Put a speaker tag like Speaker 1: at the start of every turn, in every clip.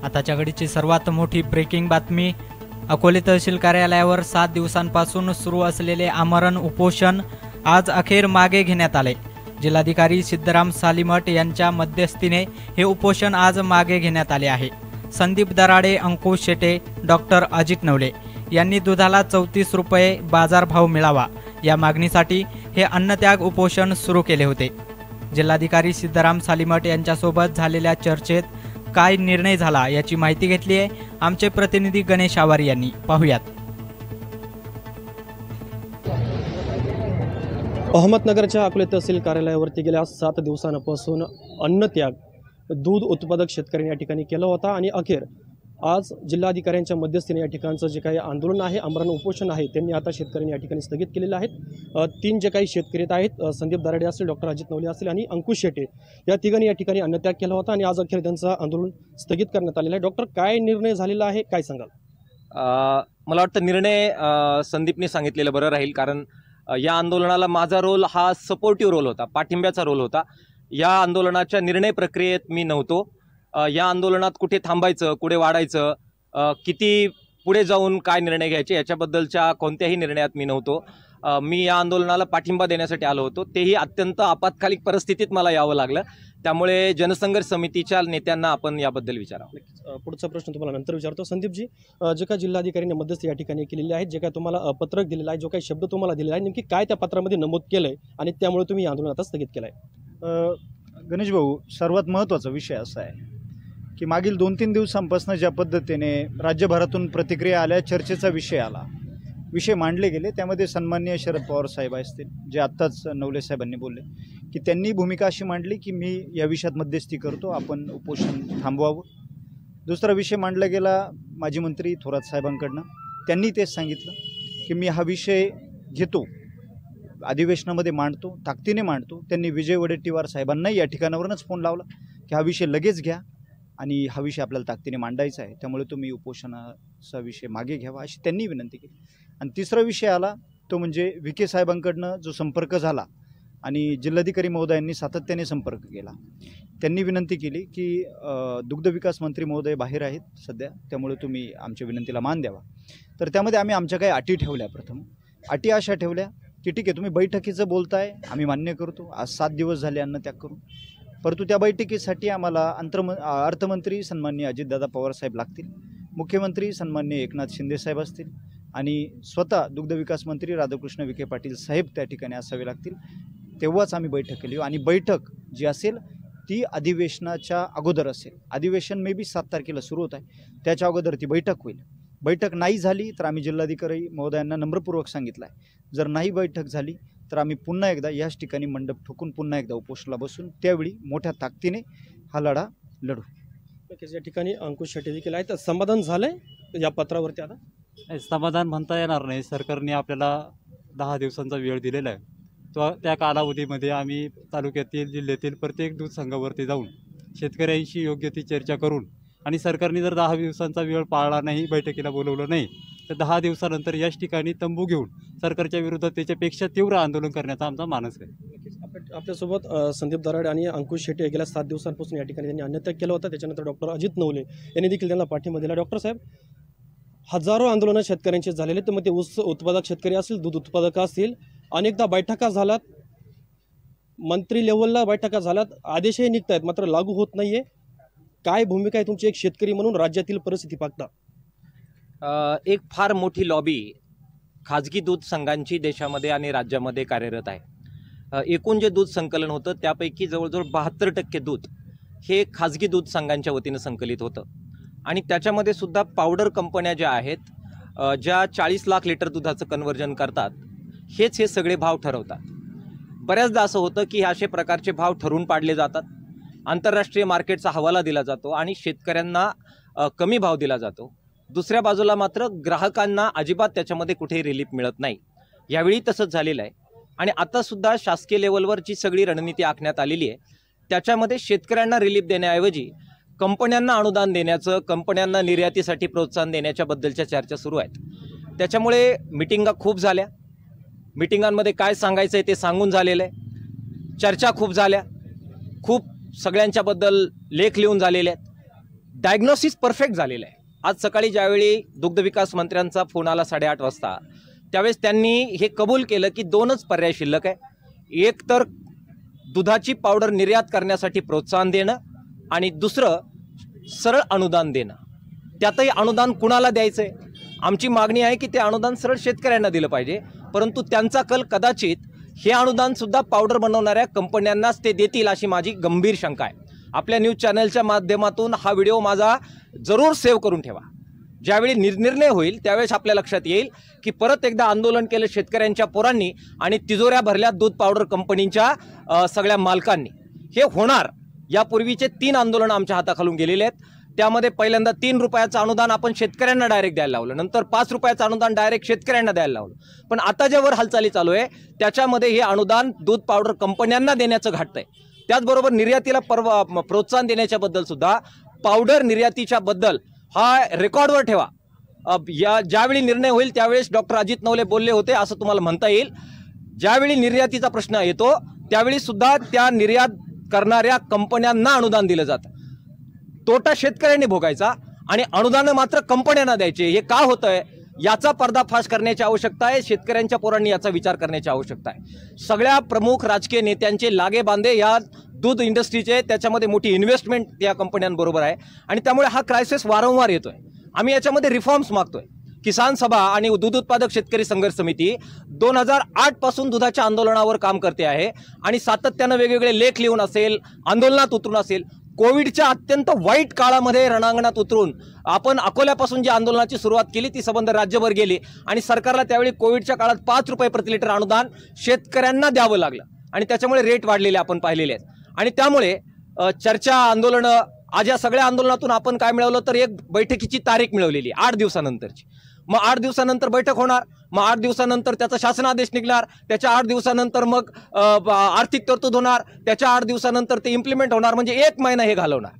Speaker 1: आताच्या घडीची सर्वात मोठी ब्रेकिंग बातमी। अकोले तहसील कार्यालयावर 7 दिवसांपासून सुरू असलेले आमरण उपोषण आज अखेर मागे घेण्यात आले। जिल्हाधिकारी सिद्धराम सालीमठ यांच्या मध्यस्थीने हे उपोषण आज मागे घेण्यात आले आहे। संदीप दराडे, अंकुश शेटे, डॉक्टर अजित नवले यांनी दुधाला 34 रुपये बाजारभाव मिळावा या मागणीसाठी हे अन्नत्याग उपोषण सुरू केले होते। जिल्हाधिकारी सिद्धराम सालीमठ यांच्यासोबत झालेल्या चर्चेत काय निर्णय झाला याची माहिती घेतली आहे आमचे प्रतिनिधी गणेश आवारी यांनी। पाहुयात।
Speaker 2: अहमदनगरच्या अकोले तहसील कार्यालयावरती गेल्या 7 दिवसांपासून अन्नत्याग दूध उत्पादक शेतकऱ्यांनी या ठिकाणी केला होता आणि अखेर आज जिल्हाधिकाऱ्यांच्या मध्यस्थीने या ठिकाणचं जे काही आंदोलन आहे, आमरण उपोषण आहे, त्यांनी आता शेतकऱ्यांनी या ठिकाणी स्थगित केलेलं आहे। 3 जे काही शेतकरी आहेत, संदीप दराडे असतील, डॉक्टर अजित नवले असतील आणि अंकुश शेटे, या तिघांनी या ठिकाणी अन्नत्याग केला होता आणि आज अखेर त्यांचं आंदोलन स्थगित करण्यात आलेलं आहे। डॉक्टर, काय निर्णय झालेला आहे, काय सांगाल?
Speaker 3: मला वाटतं निर्णय संदीपने सांगितलेलं बरं राहील, कारण या आंदोलनाला माझा रोल हा सपोर्टिव्ह रोल होता, पाठिंब्याचा रोल होता। या आंदोलनाच्या निर्णय प्रक्रियेत मी नव्हतो। या आंदोलनात कुठे थांबायचं, कुठे वाढायचं, किती पुढे जाऊन काय निर्णय घ्यायचे याच्याबद्दलच्या कोणत्याही निर्णयात मी नव्हतो। मी या आंदोलनाला पाठिंबा देण्यासाठी आलो होतो, तेही अत्यंत आपत्कालीन परिस्थितीत मला यावं लागलं। त्यामुळे जनसंघर्ष समितीच्या नेत्यांना आपण याबद्दल विचारावं।
Speaker 2: पुढचा प्रश्न तुम्हाला नंतर विचारतो। संदीपजी, जे काही जिल्हाधिकाऱ्यांनी मध्यस्थी या ठिकाणी केलेली आहे, जे काही तुम्हाला पत्रक दिलेलं आहे, जो काही शब्द तुम्हाला दिलेला आहे, नेमकी काय त्या पत्रामध्ये नमूद केलंय आणि त्यामुळे तुम्ही आंदोलन आता स्थगित केलंय?
Speaker 4: गणेश भाऊ, सर्वात महत्त्वाचा विषय असा आहे की मागील 2-3 दिवसांपासून ज्या पद्धतीने राज्यभरातून प्रतिक्रिया आल्या, चर्चेचा विषय आला, विषय मांडले गेले, त्यामध्ये सन्माननीय शरद पवार साहेब असतील, जे आत्ताच नवले साहेबांनी बोलले की त्यांनी भूमिका अशी मांडली की मी या विषयात मध्यस्थी करतो, आपण उपोषण थांबवावं। दुसरा विषय मांडला गेला माजी मंत्री थोरात साहेबांकडनं, त्यांनी तेच सांगितलं की मी हा विषय घेतो, अधिवेशनामध्ये मांडतो, ताकदीने मांडतो। त्यांनी विजय वडेट्टीवार साहेबांनाही या ठिकाणावरूनच फोन लावला की हा विषय लगेच घ्या आणि हा विषय आपल्याला ताकदीने मांडायचा आहे, त्यामुळे तुम्ही उपोषणाचा विषय मागे घ्यावा अशी त्यांनी विनंती केली। आणि तिसरा विषय आला तो म्हणजे विखे साहेबांकडनं जो संपर्क झाला आणि जिल्हाधिकारी महोदयांनी सातत्याने संपर्क केला, त्यांनी विनंती केली की दुग्ध विकास मंत्री महोदय बाहेर आहेत सध्या, त्यामुळे तुम्ही आमच्या विनंतीला मान द्यावा। तर त्यामध्ये आम्ही आमच्या काही अटी ठेवल्या। प्रथम अटी अशा ठेवल्या की ठीक आहे, तुम्ही बैठकीचं बोलताय, आम्ही मान्य करतो, आज 7 दिवस झाले अन्नत्याग करून, परंतु त्या बैठकीसाठी आम्हाला अर्थमंत्री सन्माननीय अजितदादा पवार साहेब लागतील, मुख्यमंत्री सन्माननीय एकनाथ शिंदे साहेब असतील आणि स्वतः दुग्ध विकास मंत्री राधाकृष्ण विखे पाटील साहेब त्या ठिकाणी असावे लागतील, तेव्हाच आम्ही बैठक केली। आणि बैठक जी असेल ती अधिवेशनाच्या अगोदर असेल। अधिवेशन मे बी 7 तारखेला सुरू होत आहे, त्याच्या अगोदर ती बैठक होईल। बैठक नाही झाली तर आम्ही जिल्हाधिकारी महोदयांना नम्रपूर्वक सांगितलं आहे, जर नाही बैठक झाली तर आम्ही पुन्हा एकदा याच ठिकाणी मंडप ठोकून पुन्हा एकदा उपोषणाला बसून त्यावेळी मोठ्या ताकदीने हा लढा लढू।
Speaker 2: या ठिकाणी अंकुश शेट्टी देखील आहेत, समाधान झालंय या पत्रावरती? आता
Speaker 5: समाधान म्हणता येणार नाही, सरकारने आपल्याला 10 दिवसांचा वेळ दिलेला आहे। तो त्या कालावधीमध्ये आम्ही तालुक्यातील, जिल्ह्यातील प्रत्येक दूध संघावरती जाऊन शेतकऱ्यांशी योग्य ती चर्चा करून, आणि सरकारने जर 10 दिवसांचा वेळ पाळला नाही, बैठकीला बोलवलं नाही, तर 10 दिवसानंतर याच ठिकाणी तंबू घेऊन सरकारच्या विरोधात त्याच्यापेक्षा तीव्र आंदोलन करण्याचा आमचा मानस आहे।
Speaker 2: आपल्यासोबत संदीप दराडे आणि अंकुश शेटे गेल्या 7 दिवसांपासून या ठिकाणी त्यांनी अन्नत्याग केला होता। त्याच्यानंतर डॉक्टर अजित नवले यांनी देखील त्यांना पाठिंबा दिला। डॉक्टर साहेब, हजारो आंदोलनं शेतकऱ्यांचे झालेले, तर मग ते ऊस उत्पादक शेतकरी असतील, दूध उत्पादक असतील, अनेकदा बैठका झाल्यात, मंत्री लेवलला बैठका झाल्यात, आदेशही निघत आहेत, मात्र लागू होत नाहीये। काय भूमिका आहे तुमची एक शेतकरी म्हणून राज्यातील परिस्थिती पाहता?
Speaker 3: एक फार मोठी लॉबी खाजगी दूध संघांची देशामध्ये आणि राज्यामध्ये कार्यरत आहे। एकूण जे दूध संकलन होतं त्यापैकी जवळजवळ 72% दूध हे खाजगी दूध संघांच्या वतीनं संकलित होतं आणि त्याच्यामध्ये सुद्धा पावडर कंपन्या ज्या आहेत, ज्या 40 लाख लिटर दुधाचं कन्व्हर्जन करतात, हे सगळे भाव ठरवतात। बऱ्याचदा असं होतं की असे प्रकारचे भाव ठरवून पाडले जातात, आंतरराष्ट्रीय मार्केटचा हवाला दिला जातो आणि शेतकऱ्यांना कमी भाव दिला जातो। दुसऱ्या बाजूला मात्र ग्राहकांना अजिबात त्याच्यामध्ये कुठेही रिलीफ मिळत नाही। यावेळी तसंच झालेलं आहे आणि आता सुद्धा शासकीय लेवलवर जी सगळी रणनीती आखण्यात आलेली आहे त्याच्यामध्ये शेतकऱ्यांना रिलीफ देण्याऐवजी कंपन्यांना अनुदान देण्याचं, कंपन्यांना निर्यातीसाठी प्रोत्साहन देण्याच्या बद्दलच्या चर्चा सुरू आहेत। त्याच्यामुळे मिटिंगा खूप झाल्या, मिटिंगांमध्ये काय सांगायचं आहे ते सांगून झालेलं आहे, चर्चा खूप झाल्या, खूप सगळ्यांच्याबद्दल लेख लिहून झालेले आहेत, डायग्नोसिस परफेक्ट झालेलं आहे. आज सकाळी ज्यावेळी दुग्ध विकास मंत्र्यांचा फोन आला 8:30 वाजता, त्यावेळेस त्यांनी हे कबूल केलं की दोनच पर्याय शिल्लक आहे. एक तर दुधाची पावडर निर्यात करण्यासाठी प्रोत्साहन देणं आणि दुसरं सरळ अनुदान देणं. त्यातही अनुदान कुणाला द्यायचं आहे? आमची मागणी आहे की ते अनुदान सरळ शेतकऱ्यांना दिलं पाहिजे, परंतु त्यांचा कल कदाचित हे अनुदान सुद्धा पावडर बनवणाऱ्या कंपन्यांनाच ते देतील अशी माझी गंभीर शंका आहे. आपल्या न्यूज चॅनलच्या माध्यमातून हा व्हिडिओ माझा जरूर सेव्ह करून ठेवा. ज्यावेळी निर्णय होईल त्यावेळेस आपल्या लक्षात येईल की परत एकदा आंदोलन केलं शेतकऱ्यांच्या पोरांनी आणि तिजोऱ्या भरल्या दूध पावडर कंपनीच्या सगळ्या मालकांनी. हे होणार. यापूर्वीचे 3 आंदोलनं आमच्या हाताखालून गेलेले आहेत. त्यामध्ये पहिल्यांदा 3 रुपयाचं अनुदान आपण शेतकऱ्यांना डायरेक्ट द्यायला लावलं, नंतर 5 रुपयाचं अनुदान डायरेक्ट शेतकऱ्यांना द्यायला लावलं. पण आता ज्यावर हालचाली चालू आहे त्याच्यामध्ये हे अनुदान दूध पावडर कंपन्यांना देण्याचं घडतंय. त्याचबरोबर निर्यातीला प्रोत्साहन देण्याच्याबद्दल सुद्धा, पावडर निर्यातीच्या बद्दल हा रेकॉर्डवर ठेवा. ज्यावेळी निर्णय होईल त्यावेळेस डॉक्टर अजित नवले बोलले होते असं तुम्हाला म्हणता येईल. ज्यावेळी निर्यातीचा प्रश्न येतो त्यावेळी सुद्धा त्या निर्यात करणाऱ्या कंपन्यांना अनुदान दिलं जातं. तोटा शेतकऱ्यांनी भोगायचा आणि अनुदान मात्र कंपन्यांना द्यायचे. हे का होतंय याचा पर्दाफाश करण्याची आवश्यकता आहे. शेतकऱ्यांच्या पोरांनी याचा विचार करण्याची आवश्यकता आहे. सगळ्या प्रमुख राजकीय नेत्यांचे लागे बांधे या दूध इंडस्ट्रीचे, त्याच्यामध्ये मोठी इन्व्हेस्टमेंट या कंपन्यांबरोबर आहे आणि त्यामुळे हा क्रायसिस वारंवार येतोय. आम्ही याच्यामध्ये रिफॉर्म्स मागतोय. किसान सभा आणि दूध उत्पादक शेतकरी संघर्ष समिती 2008 पासून दुधाच्या आंदोलनावर काम करते आहे आणि सातत्यानं वेगवेगळे लेख लिहून असेल, आंदोलनात उतरून असेल. कोविडच्या अत्यंत वाईट काळामध्ये रणांगणात उतरून आपण अकोल्यापासून जी आंदोलनाची सुरुवात केली ती संबंध राज्यभर गेली आणि सरकारला त्यावेळी कोविडच्या काळात 5 रुपये प्रति लिटर अनुदान शेतकऱ्यांना द्यावं लागलं आणि त्याच्यामुळे रेट वाढलेले आपण पाहिलेले आहेत. आणि त्यामुळे चर्चा, आंदोलनं, आज या सगळ्या आंदोलनातून आपण काय मिळवलं तर एक बैठकीची तारीख मिळवलेली 8 दिवसानंतरची. मग 8 दिवसानंतर बैठक होणार, मग 8 दिवसानंतर त्याचा शासनादेश निघणार, त्याच्या 8 दिवसानंतर मग आर्थिक तरतूद होणार, त्याच्या 8 दिवसानंतर ते इम्प्लिमेंट होणार. म्हणजे 1 महिना हे घालवणार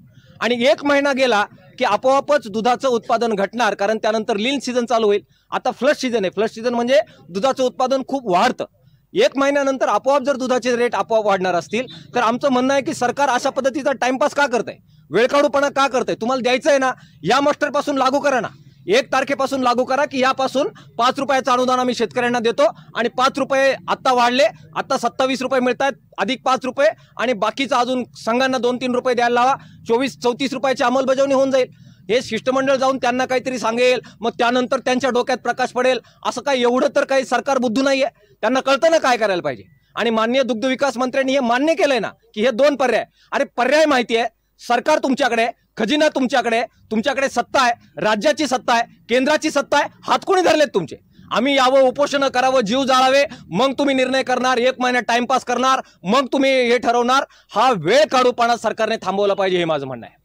Speaker 3: आणि 1 महिना गेला की आपोआपच दुधाचं उत्पादन घटणार, कारण त्यानंतर लीन सीझन चालू होईल. आता फ्लश सीझन आहे. फ्लश सीझन म्हणजे दुधाचं उत्पादन खूप वाढतं. 1 महिन्यानंतर आपोआप जर दुधाचे रेट आपोआप वाढणार असतील तर आमचं म्हणणं आहे की सरकार अशा पद्धतीचा टाइमपास का करतंय, वेळकाढूपणा का करतंय? तुम्हाला द्यायचं आहे ना, या मास्टरपासून लागू करा ना. 1 तारखेपासून लागू करा की यापासून 5 रुपयाचं अनुदान आम्ही शेतकऱ्यांना देतो आणि 5 रुपये आत्ता वाढले, आत्ता 27 रुपये मिळत आहेत, अधिक 5 रुपये आणि बाकीचं अजून संघांना 2-3 रुपये द्यायला लावा. 24-34 रुपयाची अंमलबजावणी होऊन जाईल. हे शिष्टमंडळ जाऊन त्यांना काहीतरी सांगेल, मग त्यानंतर त्यांच्या डोक्यात प्रकाश पडेल. असं काही एवढं तर काही सरकार बुद्धू नाहीये. त्यांना कळतं ना काय करायला पाहिजे. आणि माननीय दुग्ध विकास मंत्र्यांनी हे मान्य केलंय ना की हे 2 पर्याय. अरे पर्याय माहिती आहे, सरकार तुमच्याकडे, खजिना तुमच्याकडे सत्ता आहे, राज्याची सत्ता आहे, केंद्राची सत्ता आहे. हात कोणी धरलेत तुमचे? आम्ही यावं, उपोषण करावं, जीव जाळावे, मग तुम्ही निर्णय करणार, 1 महिना टाइमपास करणार, मग तुम्ही हे ठरवणार. हा वेळ काढूपणा सरकारने थांबवला पाहिजे, हे माझं म्हणणं आहे.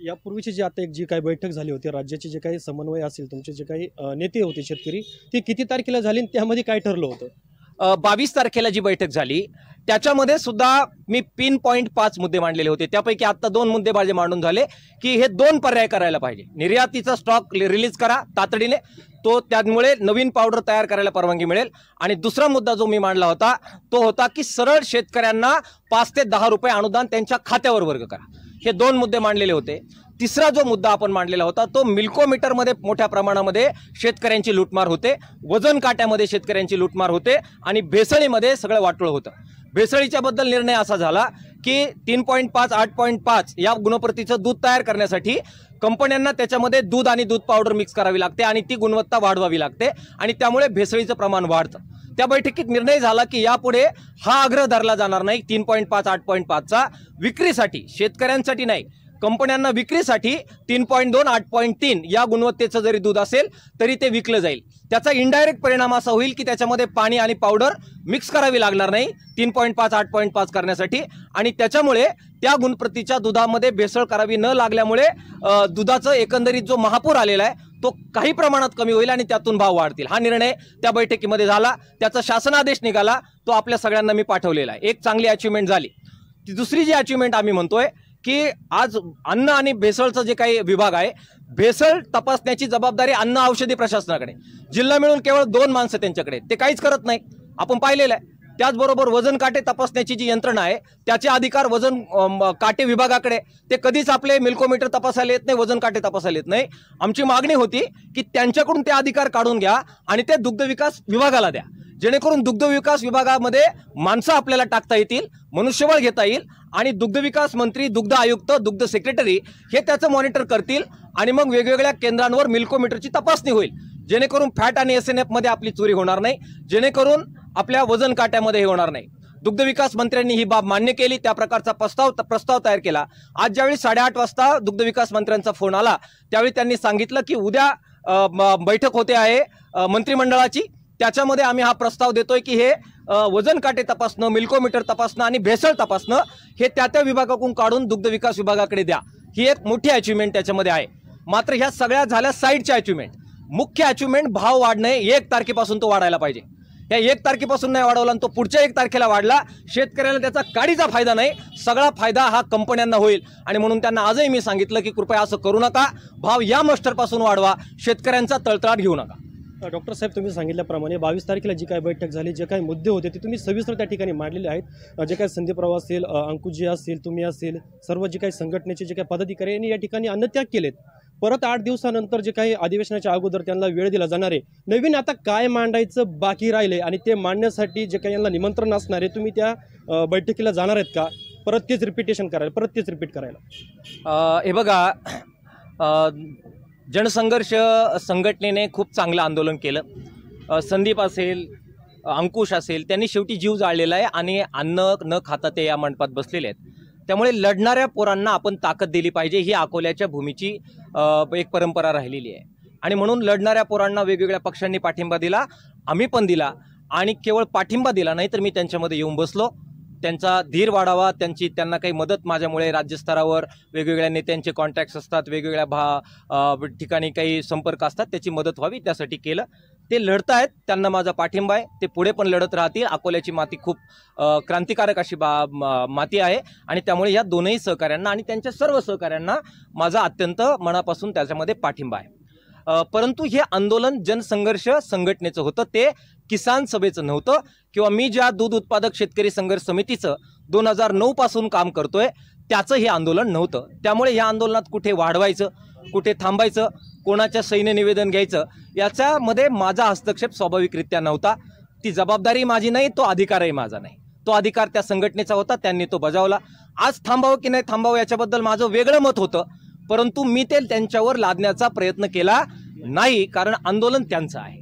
Speaker 2: यापूर्वीची जी आता जी काही बैठक झाली होती, राज्याचे जे काही समन्वय असेल, तुमचे जे काही नेते होते शेतकरी, ती किती तारखेला झाली आणि त्यामध्ये काय ठरलं होतं?
Speaker 3: 22 तारखेला जी बैठक झाली त्याच्यामध्ये सुद्धा मी पिन पॉईंट 5 मुद्दे मांडलेले होते. त्यापैकी आता 2 मुद्दे माझे मांडून झाले की हे 2 पर्याय करायला पाहिजे. निर्यातीचा स्टॉक रिलीज करा तातडीने, तो त्यामुळे नवीन पावडर तयार करायला परवानगी मिळेल. आणि दुसरा मुद्दा जो मी मांडला होता तो होता की सरळ शेतकऱ्यांना 5 ते 10 रुपये अनुदान त्यांच्या खात्यावर वर्ग करा. हे 2 मुद्दे मांडलेले होते. तिसरा जो मुद्दा आपण मांडलेला होता तो मिल्कोमीटरमध्ये मोठ्या प्रमाणामध्ये शेतकऱ्यांची लूटमार होते, वजन काट्यामध्ये शेतकऱ्यांची लूटमार होते आणि भेसळीमध्ये सगळं वाटोळं होतं. भेसळीच्या बद्दल निर्णय असा झाला की 3.5, 8.5 या गुणप्रतीचं दूध तयार करण्यासाठी कंपन्यांना त्याच्यामध्ये दूध आणि दूध पावडर मिक्स करावी लागते आणि ती गुणवत्ता वाढवावी लागते आणि त्यामुळे भेसळीचं प्रमाण वाढतं. त्या बैठकीत निर्णय झाला की यापुढे हा आग्रह धरला जाणार नाही 3.5, 8.5चा विक्रीसाठी, शेतकऱ्यांसाठी नाही, कंपन्यांना विक्रीसाठी 3.2, 8.3 या गुणवत्तेचं जरी दूध असेल तरी ते विकलं जाईल. त्याचा इनडायरेक्ट परिणाम असा होईल की त्याच्यामध्ये पाणी आणि पावडर मिक्स करावी लागणार नाही 3.5, 8.5 करण्यासाठी आणि त्याच्यामुळे त्या गुणप्रतीच्या दुधामध्ये भेसळ करावी न लागल्यामुळे दुधाचं एकंदरीत जो महापूर आलेला आहे तो काही प्रमाणात कमी होईल आणि त्यातून भाव वाढतील. हा निर्णय त्या बैठकीमध्ये झाला. त्याचा शासनादेश निघाला, तो आपल्या सगळ्यांना मी पाठवलेला आहे. एक चांगली अचिव्हमेंट झाली. ती दुसरी जी अचिव्हमेंट आम्ही म्हणतोय की आज अन्न आणि भेसळचं जे काही विभाग आहे, भेसळ तपासण्याची जबाबदारी अन्न औषधी प्रशासनाकडे, जिल्हा मिळून केवळ 2 माणसं त्यांच्याकडे, ते काहीच करत नाही. आपण पाहिलेलं आहे. त्याचबरोबर वजन काटे तपासण्याची जी यंत्रणा आहे त्याचे अधिकार वजन काटे विभागाकडे, ते कधीच आपले मिल्कोमीटर तपासायला येत नाही, वजन काटे तपासायला येत नाही. आमची मागणी होती की त्यांच्याकडून ते अधिकार काढून घ्या आणि ते दुग्ध विकास विभागाला द्या, जेणेकरून दुग्ध विकास विभागामध्ये माणसं आपल्याला टाकता येतील, मनुष्यबळ घेता येईल आणि दुग्ध विकास मंत्री, दुग्ध आयुक्त, दुग्ध सेक्रेटरी हे त्याचं मॉनिटर करतील आणि मग वेगवेगळ्या केंद्रांवर मिल्कोमीटरची तपासणी होईल, जेणेकरून फॅट आणि SNF मध्ये आपली चोरी होणार नाही, जेणेकरून आपल्या वजन काट्यामध्ये हे होणार नाही. दुग्ध विकास मंत्र्यांनी ही बाब मान्य केली, त्या प्रकारचा प्रस्ताव तयार केला. आज ज्यावेळी 8:30 वाजता दुग्ध विकास मंत्र्यांचा फोन आला त्यावेळी त्यांनी सांगितलं की उद्या बैठक होते आहे मंत्रिमंडळाची, त्याच्यामध्ये आम्ही हा प्रस्ताव देतोय की हे वजन काटे तपासणं, मिल्कोमीटर तपासणं आणि भेसळ तपासणं हे त्या विभागाकडून काढून दुग्ध विकास विभागाकडे द्या. ही एक मोठी अचिव्हमेंट त्याच्यामध्ये आहे. मात्र ह्या सगळ्या झाल्या साईडच्या अचिव्हमेंट. मुख्य अचिव्हमेंट भाव वाढणे, 1 तारखेपासून तो वाढायला पाहिजे. या 1 तारखेपासून नाही वाढवला आणि तो पुढच्या 1 तारखेला वाढला, शेतकऱ्याला त्याचा काडीचा फायदा नाही, सगळा फायदा हा कंपन्यांना होईल. आणि म्हणून त्यांना आजही मी सांगितलं की कृपया असं करू नका, भाव या मस्टरपासून वाढवा, शेतकऱ्यांचा तळतळाट घेऊ नका.
Speaker 2: डॉक्टर साहेब, तुम्ही सांगितल्याप्रमाणे 22 तारखेला जी काही बैठक झाली, जे काही मुद्दे होते ते तुम्ही सविस्तर त्या ठिकाणी मांडलेले आहेत. जे काही संदीपराव असेल, अंकुशजी असतील, तुम्ही असेल, सर्व जे काही संघटनेचे जे काही पदाधिकारी यांनी या ठिकाणी अन्नत्याग केलेत. परत 8 दिवसानंतर जे काही अधिवेशनाच्या अगोदर त्यांना वेळ दिला जाणार आहे, नवीन आता काय मांडायचं बाकी राहिले आणि ते मांडण्यासाठी जे काही यांना निमंत्रण असणार आहे, तुम्ही त्या बैठकीला जाणार आहेत का? परत तेच रिपीट करायला?
Speaker 3: हे बघा, जनसंघर्ष संघटनेने खूप चांगलं आंदोलन केलं. संदीप असेल, अंकुश असेल, त्यांनी शेवटी जीव जाळलेला आहे आणि अन्न न खाता ते या मंडपात बसलेले आहेत. त्यामुळे लढणाऱ्या पोरांना आपण ताकद दिली पाहिजे, ही अकोल्याच्या भूमीची एक परंपरा राहिलेली आहे. आणि म्हणून लढणाऱ्या पोरांना वेगवेगळ्या पक्षांनी पाठिंबा दिला, आम्ही पण दिला. आणि केवळ पाठिंबा दिला नाही तर मी त्यांच्यामध्ये येऊन बसलो. त्यांचा धीर वाढावा, त्यांना काही मदत माझ्यामुळे राज्यस्तरावर वेगवेगळ्या नेत्यांचे कॉन्टॅक्ट्स असतात, वेगवेगळ्या ठिकाणी काही संपर्क असतात, त्याची मदत व्हावी त्यासाठी केलं. ते लढत आहेत, त्यांना माझा पाठिंबा आहे, ते पुढे पण लढत राहतील. अकोल्याची माती खूप क्रांतिकारक अशी माती आहे आणि त्यामुळे या दोनही सहकाऱ्यांना आणि त्यांच्या सर्व सहकाऱ्यांना माझा अत्यंत मनापासून त्याच्यामध्ये पाठिंबा आहे. परंतु हे आंदोलन जनसंघर्ष संघटनेचं होतं, ते किसान सभेचं नव्हतं किंवा मी ज्या दूध उत्पादक शेतकरी संघर्ष समितीचं 2009 पासून काम करतोय त्याचं हे आंदोलन नव्हतं. त्यामुळे या आंदोलनात कुठे वाढवायचं, कुठे थांबायचं, कोणाच्या सैन्य निवेदन घ्यायचं, याच्यामध्ये माझा हस्तक्षेप स्वाभाविकरित्या नव्हता. ती जबाबदारी माझी नाही, तो अधिकारही माझा नाही. तो अधिकार त्या संघटनेचा होता, त्यांनी तो बजावला. आज थांबावं की नाही थांबावं याच्याबद्दल माझं वेगळं मत होतं, परंतु मी ते त्यांच्यावर लादण्याचा प्रयत्न केला नाही, कारण आंदोलन त्यांचं आहे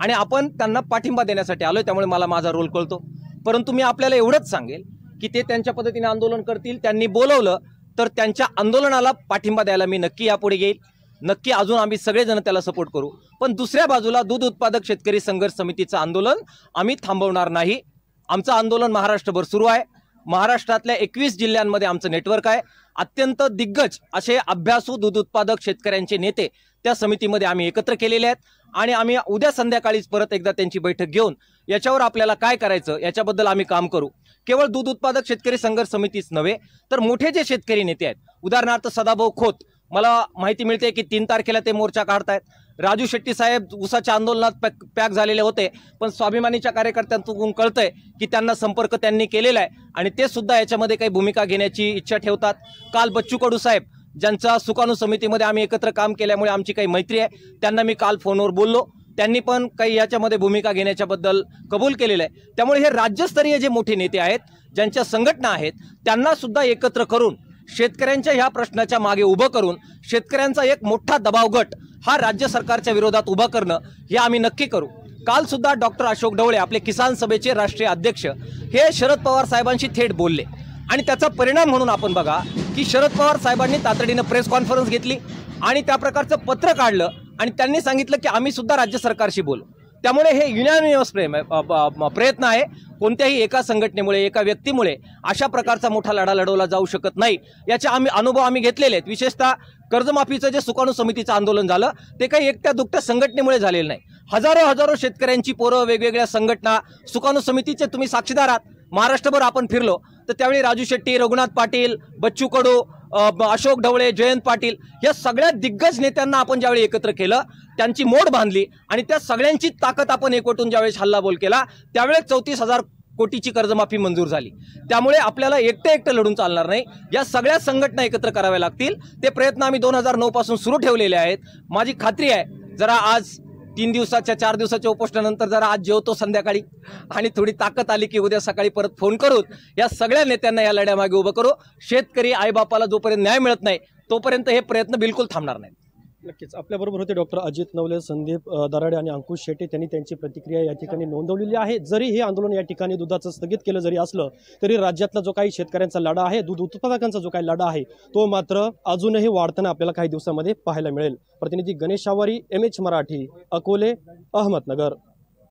Speaker 3: आणि आपण त्यांना पाठिंबा देण्यासाठी आलोय, त्यामुळे मला माझा रोल कळतो. परंतु मी आपल्याला एवढंच सांगेल की ते त्यांच्या पद्धतीने आंदोलन करतील, त्यांनी बोलवलं तर त्यांच्या आंदोलनाला पाठिंबा द्यायला मी नक्की यापुढे येईल, नक्की अजून आम्ही सगळेजण त्याला सपोर्ट करू. पण दुसऱ्या बाजूला दूध उत्पादक शेतकरी संघर्ष समितीचं आंदोलन आम्ही थांबवणार नाही. आमचं आंदोलन महाराष्ट्रभर सुरू आहे. महाराष्ट्रातल्या 21 जिल्ह्यांमध्ये आमचं नेटवर्क आहे. अत्यंत दिग्गज असे अभ्यासू दूध उत्पादक शेतकऱ्यांचे नेते त्या समितीमध्ये आम्ही एकत्र केलेले आहेत आणि आम्ही उद्या संध्याकाळीच परत एकदा त्यांची बैठक घेऊन याच्यावर आपल्याला काय करायचं याच्याबद्दल आम्ही काम करू. केवळ दूध उत्पादक शेतकरी संघर्ष समितीच नव्हे तर मोठे जे शेतकरी नेते आहेत, उदाहरणार्थ सदाभाऊ खोत, मला माहिती मिळते की 3 तारखेला ते मोर्चा काढतायत. राजू शेट्टी साहेब उसाच्या आंदोलनात पॅक झालेले होते, पण स्वाभिमानीच्या कार्यकर्त्यांतून कळतंय की त्यांना संपर्क त्यांनी केलेला आहे आणि ते सुद्धा याच्यामध्ये काही भूमिका घेण्याची इच्छा ठेवतात. काल बच्चू कडू साहेब, ज्यांचा सुकाणू समितीमध्ये आम्ही एकत्र काम केल्यामुळे आमची काही मैत्री आहे, त्यांना मी काल फोनवर बोललो, त्यांनी पण काही याच्यामध्ये भूमिका घेण्याच्याबद्दल कबूल केलेलं आहे. त्यामुळे हे राज्यस्तरीय जे मोठे नेते आहेत, ज्यांच्या संघटना आहेत, त्यांना सुद्धा एकत्र करून शेतकऱ्यांच्या ह्या प्रश्नाच्या मागे उभं करून शेतकऱ्यांचा एक मोठा दबाव गट हा राज्य सरकारच्या विरोधात उभा करणं हे आम्ही नक्की करू. काल सुद्धा डॉक्टर अशोक ढवळे, आपले किसान सभेचे राष्ट्रीय अध्यक्ष, हे शरद पवार साहेबांशी थेट बोलले आणि त्याचा परिणाम म्हणून आपण बघा की शरद पवार साहेबांनी तातडीनं प्रेस कॉन्फरन्स घेतली आणि त्या प्रकारचं पत्र काढलं आणि त्यांनी सांगितलं की आम्ही सुद्धा राज्य सरकारशी बोलू. त्यामुळे हे युनॅनिमस प्रयत्न आहे. कोणत्याही एका संघटनेमुळे, एका व्यक्तीमुळे अशा प्रकारचा मोठा लढा लढवला जाऊ शकत नाही. याचे अनुभव आम्ही घेतलेले आहेत. विशेषतः कर्जमाफीचं जे सुकाणू समितीचं आंदोलन झालं ते काही एकट्या दुकट्या संघटनेमुळे झालेलं नाही. हजारो शेतकऱ्यांची पोरं, वेगवेगळ्या संघटना, सुकाणू समितीचे तुम्ही साक्षीदार आहात. महाराष्ट्रभर आपण फिरलो तर त्यावेळी राजू शेट्टी, रघुनाथ पाटील, बच्चू कडू, अशोक ढवळे, जयंत पाटील या सगळ्या दिग्गज नेत्यांना आपण ज्यावेळी एकत्र केलं, त्यांची मोड बांधली आणि त्या सगळ्यांची ताकद आपण एकवटून ज्यावेळेस हल्लाबोल केला, त्यावेळेस 34,000 कोटीची कर्जमाफी मंजूर झाली। त्यामुळे आपल्याला एकटं लढून चालणार नाही, या सगळ्या संघटना एकत्र कराव्या लागतील। ते प्रयत्न आम्ही 2009 पासून सुरू ठेवलेले आहेत। माझी खात्री आहे जरा आज 3 दिवसाच्या 4 दिवसाच्या उपोषणानंतर जरा आज जेवतो संध्याकाळी आणि थोडी ताकद आली की उद्या सकाळी परत फोन करून या सगळ्या नेत्यांना या लढ्यामागे उभं करू। शेतकरी आईबापाला जोपर्यंत न्याय मिळत नाही तोपर्यंत हे प्रयत्न बिलकुल थांबणार नाहीत।
Speaker 2: नक्कीच आपल्याबरोबर होते डॉक्टर अजित नवले, संदीप दराडे आणि अंकुश शेट्टी। त्यांनी त्यांची प्रतिक्रिया या ठिकाणी नोंदवलेली आहे। जरी हे आंदोलन या ठिकाणी दुधाचं स्थगित केलं जरी असलं तरी राज्यातला जो काही शेतकऱ्यांचा लढा आहे, दूध उत्पादकांचा जो काही लढा आहे तो मात्र अजूनही वाढताना आपल्याला काही दिवसांमध्ये पाहायला मिळेल। प्रतिनिधी गणेश आवारी, MH मराठी, अकोले, अहमदनगर।